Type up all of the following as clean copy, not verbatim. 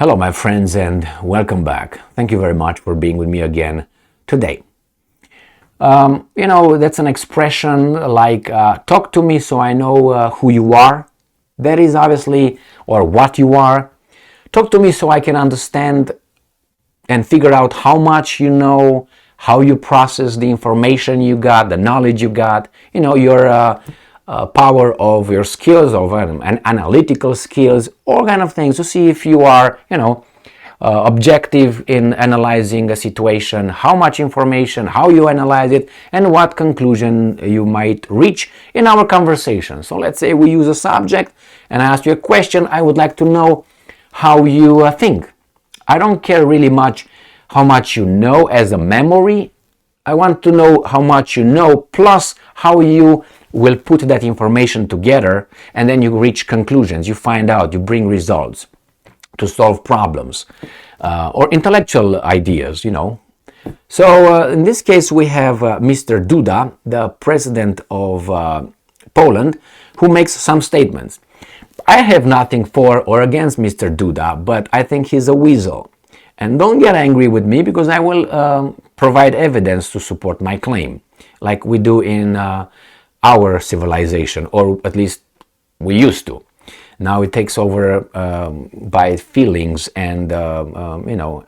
Hello, my friends, and welcome back. Thank you very much for being with me again today. That's an expression like talk to me so I know who you are. That is obviously, or what you are. Talk to me so I can understand and figure out how much you know, how you process the information you got, the knowledge you got, your power of your skills, of analytical skills, all kind of things to see if you are, objective in analyzing a situation, how much information, how you analyze it, and what conclusion you might reach in our conversation. So let's say we use a subject and I ask you a question. I would like to know how you think. I don't care really much how much you know as a memory. I want to know how much you know plus how you will put that information together, and then you reach conclusions, you find out, you bring results to solve problems or intellectual ideas, So in this case we have Mr. Duda, the president of Poland, who makes some statements. I have nothing for or against Mr. Duda, but I think he's a weasel. And don't get angry with me because I will provide evidence to support my claim, like we do in our civilization, or at least we used to. Now it takes over by feelings and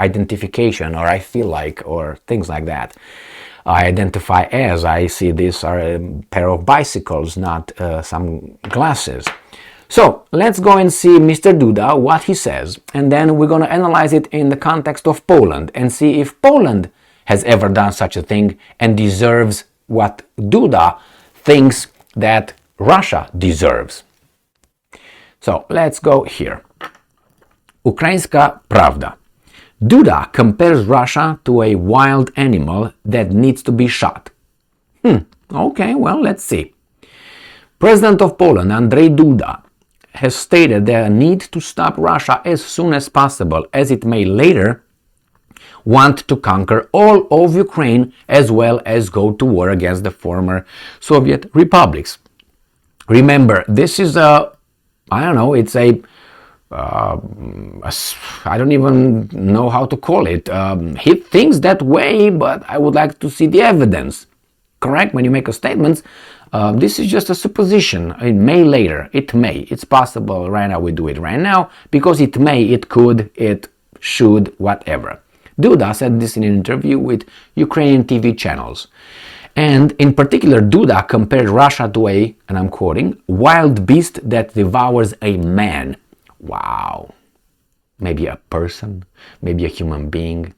identification, or I feel like, or things like that. I identify as, I see this are a pair of bicycles, not some glasses. So let's go and see Mr. Duda, what he says, and then we're going to analyze it in the context of Poland and see if Poland has ever done such a thing and deserves what Duda thinks that Russia deserves. So let's go here. Ukraińska Prawda. Duda compares Russia to a wild animal that needs to be shot. Okay, well, let's see. President of Poland, Andrzej Duda, has stated the need to stop Russia as soon as possible, as it may later want to conquer all of Ukraine as well as go to war against the former Soviet republics. Remember, this is I don't even know how to call it. He thinks that way, but I would like to see the evidence. Correct? When you make a statement, this is just a supposition. It may later. It may. It's possible right now we do it right now because it may, it could, it should, whatever. Duda said this in an interview with Ukrainian TV channels. And in particular, Duda compared Russia to a, and I'm quoting, wild beast that devours a man. Wow. Maybe a person, maybe a human being.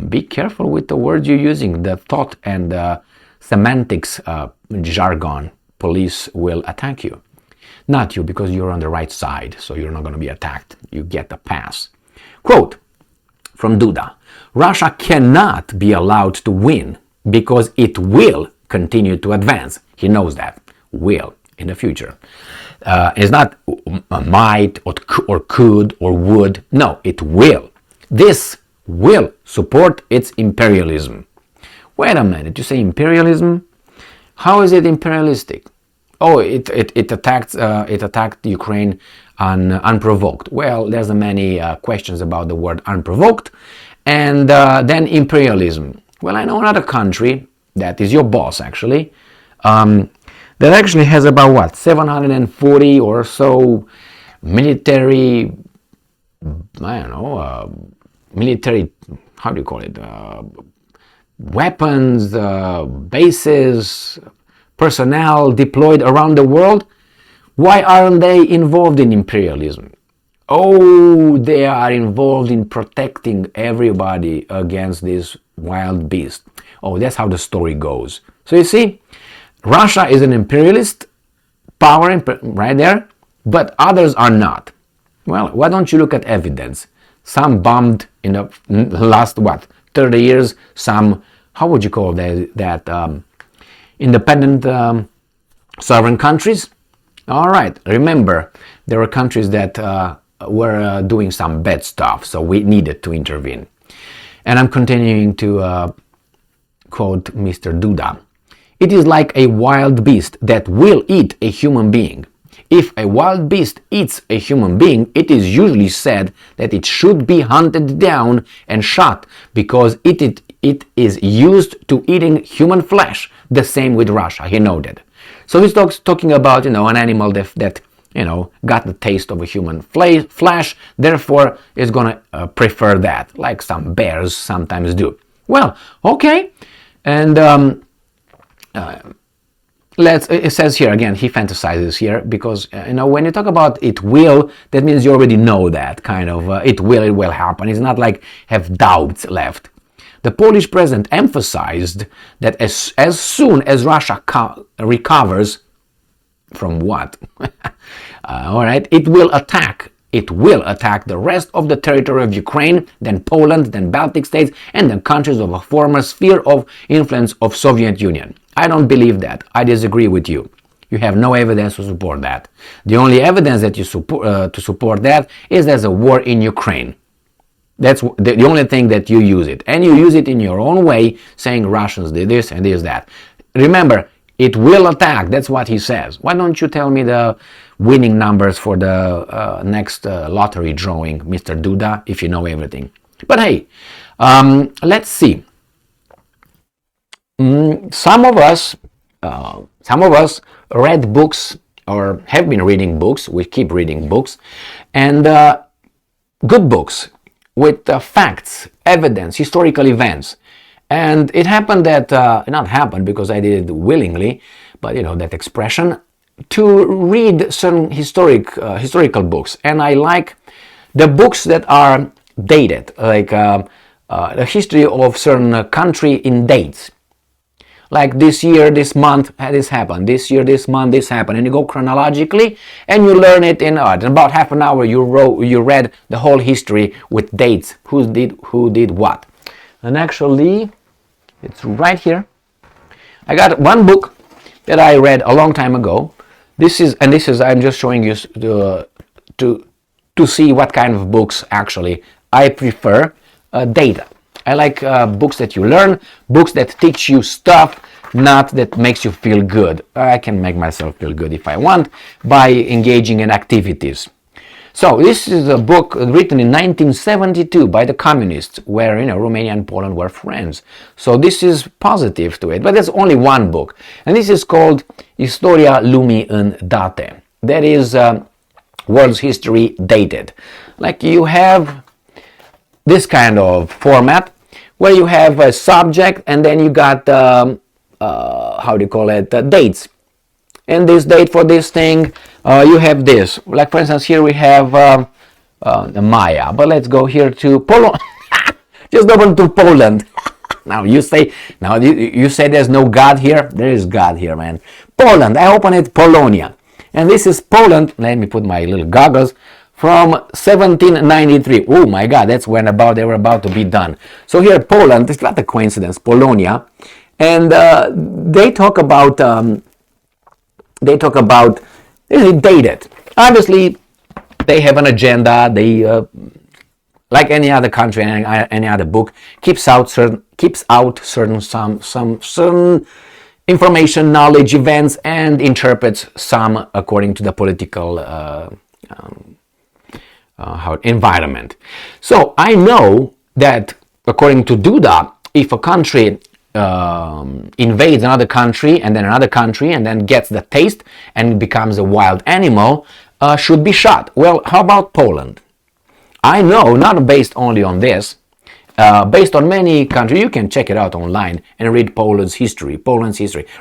Be careful with the words you're using, the thought and the semantics jargon. Police will attack you. Not you, because you're on the right side, so you're not going to be attacked. You get a pass. Quote from Duda, Russia cannot be allowed to win because it will continue to advance. He knows that. Will in the future. It's not might or could or would. No, it will. This will support its imperialism. Wait a minute, you say imperialism? How is it imperialistic? Oh, it attacked Ukraine unprovoked. Well, there's many questions about the word unprovoked. And then imperialism. Well, I know another country that is your boss actually, that actually has about 740 or so military, military, how do you call it, weapons, bases, personnel deployed around the world. Why aren't they involved in imperialism? Oh, they are involved in protecting everybody against this wild beast. Oh, that's how the story goes. So you see, Russia is an imperialist power right there, but others are not. Well, why don't you look at evidence? Some bombed in the last, 30 years, some, how would you call that independent sovereign countries? All right, remember, there were countries that were doing some bad stuff, so we needed to intervene. And I'm continuing to quote Mr. Duda. It is like a wild beast that will eat a human being. If a wild beast eats a human being, it is usually said that it should be hunted down and shot because it is used to eating human flesh. The same with Russia, he noted. So he's talking about, an animal that got the taste of a human flesh, therefore is going to prefer that, like some bears sometimes do. Well, okay, and it says here again, he fantasizes here because when you talk about it will, that means you already know that kind of it will happen. It's not like have doubts left. The Polish president emphasized that as soon as Russia recovers from what? All right, it will attack the rest of the territory of Ukraine, then Poland, then Baltic states, and then countries of a former sphere of influence of Soviet Union. I don't believe that. I disagree with you. You have no evidence to support that. The only evidence that you to support that is there's a war in Ukraine. That's the only thing that you use it. And you use it in your own way, saying Russians did this and this, that. Remember, it will attack. That's what he says. Why don't you tell me the winning numbers for the next lottery drawing, Mr. Duda, if you know everything. But hey, let's see. Some of us read books or have been reading books. We keep reading books, and good books with facts, evidence, historical events. And it happened that, not happened because I did it willingly, but that expression, to read certain historical books. And I like the books that are dated, like the history of certain country in dates. Like this year, this month, this happened. This year, this month, this happened. And you go chronologically, and you learn it in about half an hour. You read the whole history with dates, who did what. And actually, it's right here. I got one book that I read a long time ago. This is I'm just showing you to see what kind of books actually I prefer. Data. I like books that you learn, books that teach you stuff, not that makes you feel good. I can make myself feel good if I want by engaging in activities. So this is a book written in 1972 by the communists, where Romania and Poland were friends. So this is positive to it, but there's only one book, and this is called Istoria lumii în date. That is world's history dated. Like you have this kind of format where you have a subject and then you got dates. And this date for this thing, you have this. Like for instance, here we have Maya. But let's go here to Poland. Just open to Poland. Now you say there's no God here. There is God here, man. Poland. I open it, Polonia, and this is Poland. Let me put my little goggles. From 1793. Oh my God, that's when they were about to be done. So here, Poland. It's not a coincidence. Polonia, and they talk about. They date it. Obviously, they have an agenda. They, like any other country, any other book, keeps out certain information, knowledge, events, and interprets some according to the political environment. So I know that according to Duda, if a country invades another country and then gets the taste and becomes a wild animal, should be shot. Well, how about Poland? I know, not based only on this, based on many countries. You can check it out online and read Poland's history,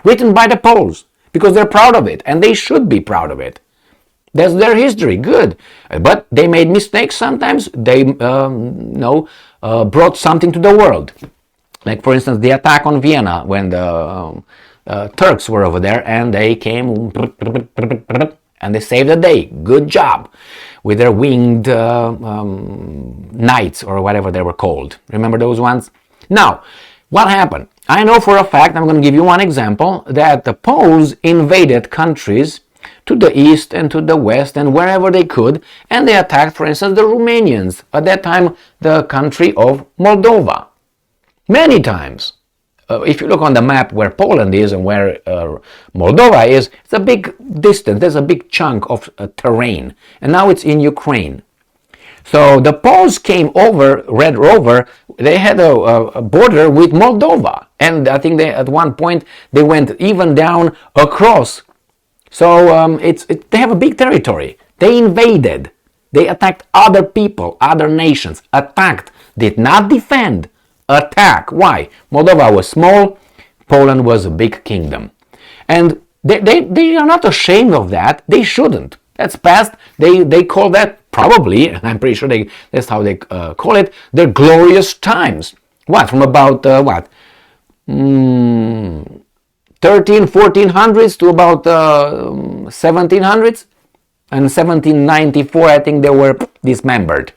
written by the Poles, because they're proud of it, and they should be proud of it. That's their history, good. But they made mistakes sometimes. They brought something to the world. Like, for instance, the attack on Vienna when the Turks were over there, and they came and they saved the day. Good job. With their winged knights, or whatever they were called. Remember those ones? Now, what happened? I know for a fact, I'm going to give you one example, that the Poles invaded countries to the east and to the west and wherever they could, and they attacked, for instance, the Romanians, at that time the country of Moldova. Many times. if you look on the map where Poland is and where Moldova is, it's a big distance. There's a big chunk of terrain, and now it's in Ukraine. So the Poles came over, Red Rover. They had a border with Moldova, and I think they at one point they went even down across. So they have a big territory. They invaded. They attacked other people, other nations. Attacked, did not defend. Attack. Why? Moldova was small. Poland was a big kingdom, and they are not ashamed of that. They shouldn't. That's past. They call that probably, and I'm pretty sure that's how they call it, their glorious times. What? From about 1400s to about 1700s, and 1794 I think they were dismembered,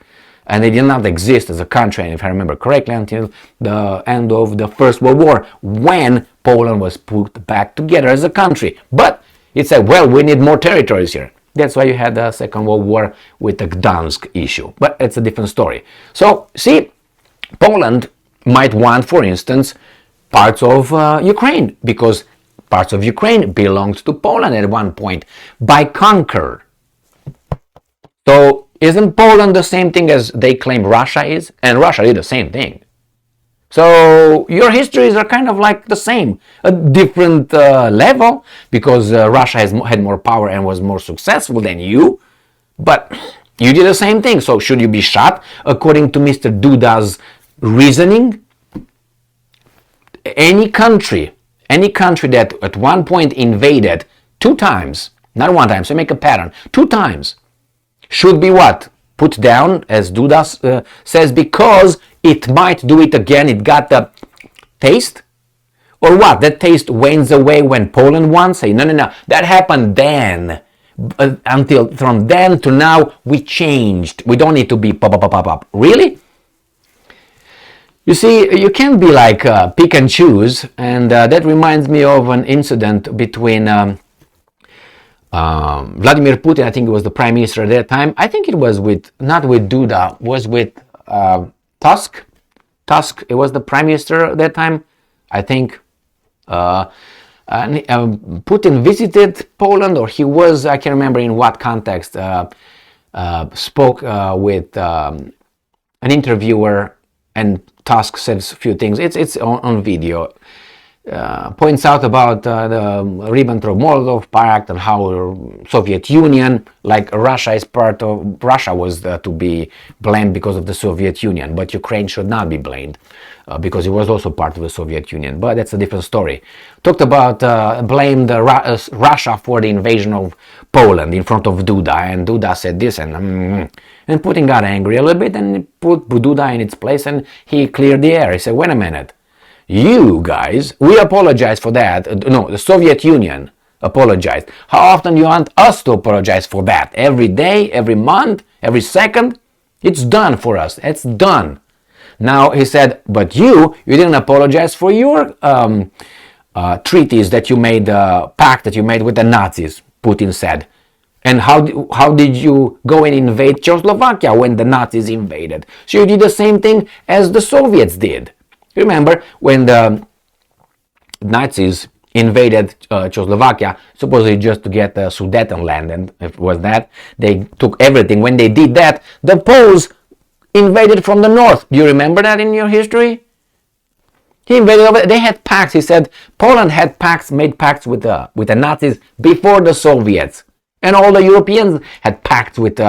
and they did not exist as a country, if I remember correctly, until the end of the First World War, when Poland was put back together as a country. But it said, well, we need more territories here. That's why you had the Second World War with the Gdansk issue. But it's a different story. So, see, Poland might want, for instance, parts of Ukraine, because parts of Ukraine belonged to Poland at one point by conquer. So, isn't Poland the same thing as they claim Russia is? And Russia did the same thing. So your histories are kind of like the same, a different level, because Russia had more power and was more successful than you, but you did the same thing. So should you be shot according to Mr. Duda's reasoning? Any country that at one point invaded 2 times, not 1 time, so make a pattern, 2 times, should be what? Put down, as Duda says, because it might do it again. It got the taste, or what? That taste wanes away when Poland won. Say no, that happened then. Until from then to now, we changed. We don't need to be pop. Really? You see, you can't be like pick and choose, and that reminds me of an incident between Vladimir Putin. I think it was the prime minister at that time. I think it was not with Duda, was with Tusk, it was the prime minister at that time, I think. Putin visited Poland, or he was, I can't remember in what context, spoke with an interviewer, and Tusk said a few things. It's on video. Points out about the Ribbentrop-Molotov Pact and how Soviet Union, like Russia is part of, Russia was to be blamed because of the Soviet Union, but Ukraine should not be blamed because it was also part of the Soviet Union, but that's a different story. Talked about, blamed Russia for the invasion of Poland in front of Duda, and Duda said this, and Putin got angry a little bit and put Duda in its place, and he cleared the air. He said, wait a minute. You guys, we apologize for that. No, the Soviet Union apologized. How often do you want us to apologize for that? Every day, every month, every second? It's done for us. It's done. Now, he said, but you didn't apologize for your treaties that you made, pact that you made with the Nazis, Putin said. And how did you go and invade Czechoslovakia when the Nazis invaded? So you did the same thing as the Soviets did. Remember when the Nazis invaded Czechoslovakia, supposedly just to get the Sudetenland, and if it was that, they took everything. When they did that, the Poles invaded from the north. Do you remember that in your history? He invaded over. They had pacts. He said Poland had pacts, made pacts with the Nazis before the Soviets. And all the Europeans had pacts with,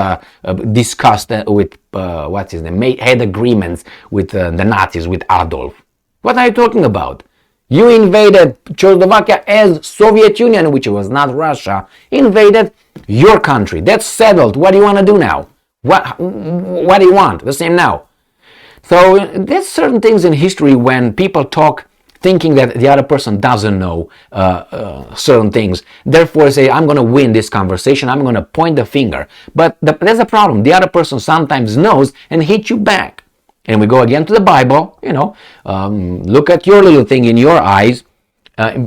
discussed with, what's his name, had agreements with the Nazis, with Adolf. What are you talking about? You invaded Czechoslovakia as Soviet Union, which was not Russia, invaded your country. That's settled. What do you want to do now? What do you want? The same now. So there's certain things in history when people talk thinking that the other person doesn't know certain things. Therefore, say, I'm going to win this conversation. I'm going to point the finger. But there's a problem. The other person sometimes knows and hits you back. And we go again to the Bible, look at your little thing in your eyes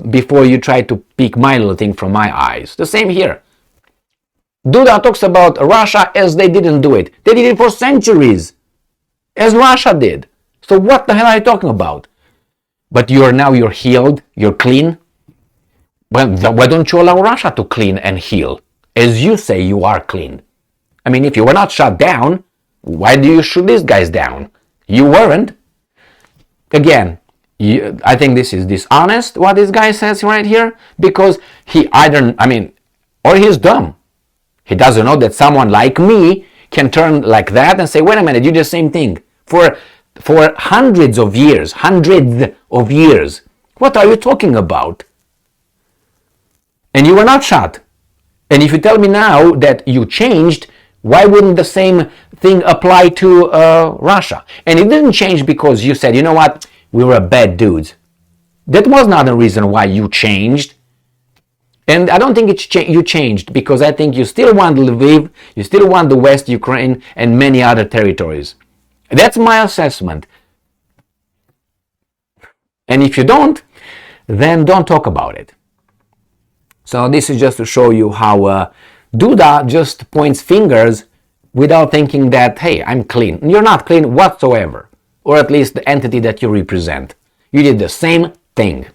before you try to pick my little thing from my eyes. The same here. Duda talks about Russia as they didn't do it. They did it for centuries, as Russia did. So what the hell are you talking about? but you're healed, you're clean. Well, why don't you allow Russia to clean and heal? As you say, you are clean. I mean, if you were not shut down, why do you shoot these guys down? You weren't. Again, I think this is dishonest, what this guy says right here, because he either, or he's dumb. He doesn't know that someone like me can turn like that and say, wait a minute, you did the same thing. For hundreds of years. What are you talking about? And you were not shot. And if you tell me now that you changed, why wouldn't the same thing apply to Russia? And it didn't change because you said, you know what, we were bad dudes. That was not the reason why you changed. And I don't think you changed because I think you still want Lviv, you still want the West Ukraine and many other territories. That's my assessment. And if you don't, then don't talk about it. So this is just to show you how Duda just points fingers without thinking that, hey, I'm clean. You're not clean whatsoever, or at least the entity that you represent. You did the same thing.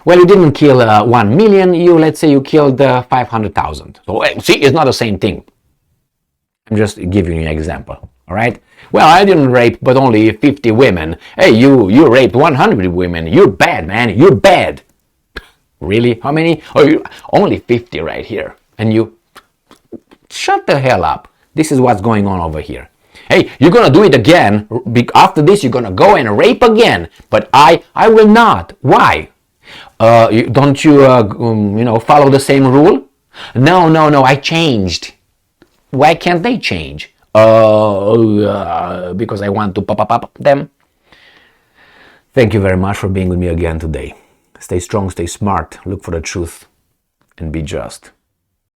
Well, you didn't kill 1 million, let's say you killed 500,000. So see, it's not the same thing. I'm just giving you an example, all right? Well, I didn't rape but only 50 women. Hey, you raped 100 women. You're bad, man. You're bad. Really? How many? Oh, only 50 right here. And you shut the hell up. This is what's going on over here. Hey, you're gonna do it again. After this, you're gonna go and rape again. But I will not. Why? Don't you follow the same rule? No. I changed. Why can't they change? Because I want to pop them. Thank you very much for being with me again today. Stay strong, stay smart, look for the truth, and be just.